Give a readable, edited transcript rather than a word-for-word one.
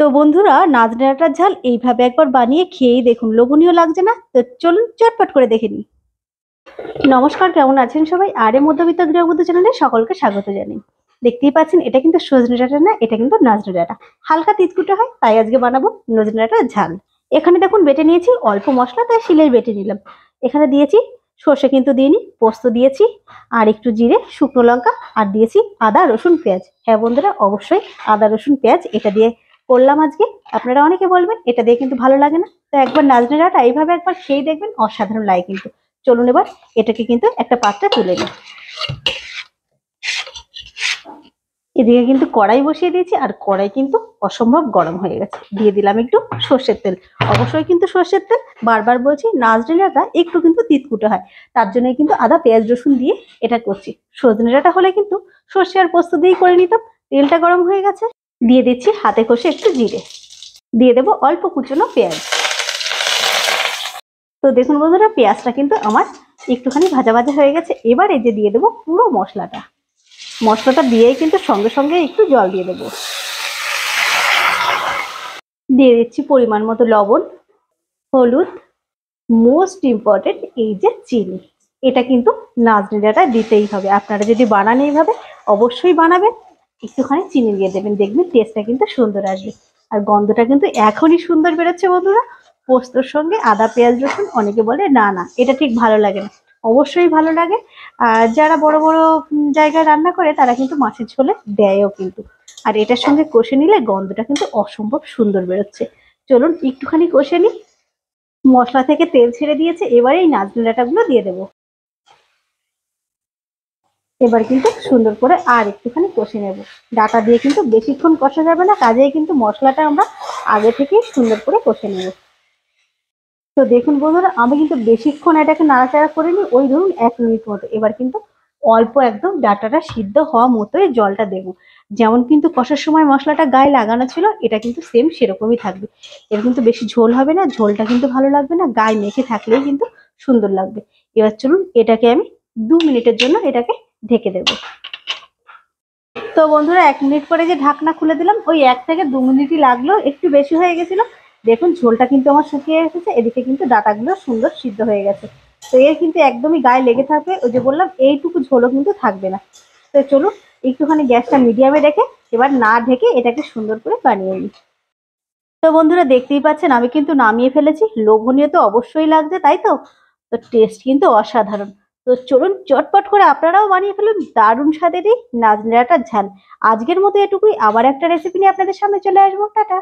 তো বন্ধুরা, নাজনে ডাঁটার ঝাল এইভাবে একবার বানিয়ে খেয়েই দেখুন, লোভনীয় লাগছে না? তো চলুন চটপট করে দেখে নিই। নমস্কার, কেমন আছেন সবাই? আরে মধ্যবিত্ত গৃহবধূ চ্যানেলে সকলকে স্বাগত জানাই। দেখতেই পাচ্ছেন, এটা কিন্তু সজনে ডাঁটা না, এটা কিন্তু নাজনে ডাঁটা। হালকা তিতকুটে হয়, তাই আজকে বানাবো নজনে ডাঁটার ঝাল। এখানে দেখুন বেটে নিয়েছি অল্প মশলা, তাই শিলের বেটে নিলাম। এখানে দিয়েছি সর্ষে, কিন্তু দিইনি, পোস্ত দিয়েছি, আর একটু জিরে, শুকনো লঙ্কা, আর দিয়েছি আদা রসুন পেঁয়াজ। হ্যাঁ বন্ধুরা, অবশ্যই আদা রসুন পেঁয়াজ এটা দিয়ে করলাম আজকে। আপনারা অনেকে বলবেন এটা দিয়ে কিন্তু ভালো লাগে না, তো একবার নাজনে ডাঁটা এইভাবে একবার খেয়ে দেখবেন, অসাধারণ লাগে কিন্তু। চলুন এবার এটাকে কিন্তু একটা পাত্রে তুলে নিই। এদিকে কিন্তু কড়াই বসিয়ে দিয়েছি, আর কড়াই কিন্তু অসম্ভব গরম হয়ে গেছে। দিয়ে দিলাম একটু সর্ষের তেল, অবশ্যই কিন্তু সর্ষের তেল। বারবার বলছি, নাজনে ডাঁটা একটু কিন্তু তিতকুটে হয়, তার জন্য কিন্তু আদা পেঁয়াজ রসুন দিয়ে এটা করছি। সজনে ডাঁটা হলে কিন্তু সর্ষে আর পোস্ত দিয়েই করে নিতাম। তেলটা গরম হয়ে গেছে, দিয়ে দিচ্ছি হাতে কষে একটু জিরে, দিয়ে দেবো অল্প কুচনো পেঁয়াজ। তো দেখুন বন্ধুরা, পেঁয়াজটা কিন্তু আমার একটুখানি ভাজা ভাজা হয়ে গেছে। এবার এই যে দিয়ে দেবো পুরো মশলাটা দিয়েই কিন্তু সঙ্গে সঙ্গে একটু জল দিয়ে দেবো। দিয়ে দিচ্ছি পরিমাণ মতো লবণ, হলুদ, মোস্ট ইম্পর্টেন্ট এই যে চিনি। এটা কিন্তু নাজনে ডাঁটায় দিতেই হবে। আপনারা যদি বানান এইভাবে, অবশ্যই বানাবেন, একটুখানি চিনি দিয়ে দেবেন, দেখবেন টেস্টটা কিন্তু সুন্দর আসবে। আর গন্ধটা কিন্তু এখনই সুন্দর বেরোচ্ছে বন্ধুরা। পোস্তর সঙ্গে আদা পেঁয়াজ রসুন, অনেকে বলে না না এটা ঠিক ভালো লাগে না, অবশ্যই ভালো লাগে। আর যারা বড় বড় জায়গায় রান্না করে, তারা কিন্তু মাছের ঝোলে দেয়ও কিন্তু। আর এটার সঙ্গে কষে নিলে গন্ধটা কিন্তু অসম্ভব সুন্দর বেরোচ্ছে। চলুন একটুখানি কষে নিই। মশলা থেকে তেল ছেড়ে দিয়েছে, এবারে এই নাজনে ডাঁটাগুলো দিয়ে দেবো। এবার কিন্তু সুন্দর করে আর একটুখানি কষে নেব। ডাঁটা দিয়ে কিন্তু বেশিক্ষণ কষা যাবে না, কাজেই কিন্তু মশলাটা আমরা আগে থেকেই সুন্দর করে কষে নেব। তো দেখুন বন্ধুরা, আমি কিন্তু বেশিক্ষণ এটাকে নাড়াচাড়া করিনি, ওই ধরুন 1 মিনিট মতো। এবার কিন্তু অল্প একদম ডাঁটাটা সিদ্ধ হওয়া মতোই জলটা দেব। যেমন কিন্তু কষার সময় মশলাটা গায়ে লাগানো ছিল, এটা কিন্তু সেম সেরকমই থাকবে। এর কিন্তু বেশি ঝোল হবে না, ঝোলটা কিন্তু ভালো লাগবে না, গায়ে মেখে থাকলেই কিন্তু সুন্দর লাগবে। এবার চলুন এটাকে আমি 2 মিনিটের জন্য এটাকে ঢেকে দেবো। তো বন্ধুরা, 1 মিনিট পরে যে ঢাকনা খুলে দিলাম, ওই 1 থেকে 2 মিনিটই লাগলো, একটু বেশি হয়ে গেছিল। দেখুন ঝোলটা কিন্তু আমার শুকিয়ে এসেছে, এদিকে কিন্তু ডাঁটাগুলো সুন্দর সিদ্ধ হয়ে গেছে। তো এর কিন্তু একদমই গায়ে লেগে থাকবে, ওই যে বললাম এইটুকু ঝোলও কিন্তু থাকবে না। তো চলুন একটুখানি গ্যাসটা মিডিয়ামে রেখে এবার না ঢেকে এটাকে সুন্দর করে বানিয়ে নিই। তো বন্ধুরা, দেখতেই পাচ্ছেন আমি কিন্তু নামিয়ে ফেলেছি। লোভনীয় তো অবশ্যই লাগছে, তাই তো? তো টেস্ট কিন্তু অসাধারণ। তো চলুন চটপট করে আপনারাও বানিয়ে ফেলুন দারুণ স্বাদের এই নাজনে ডাঁটার ঝাল। আজকের মতো এটুকুই, আবার একটা রেসিপি নিয়ে আপনাদের সামনে চলে আসবো। টাটা।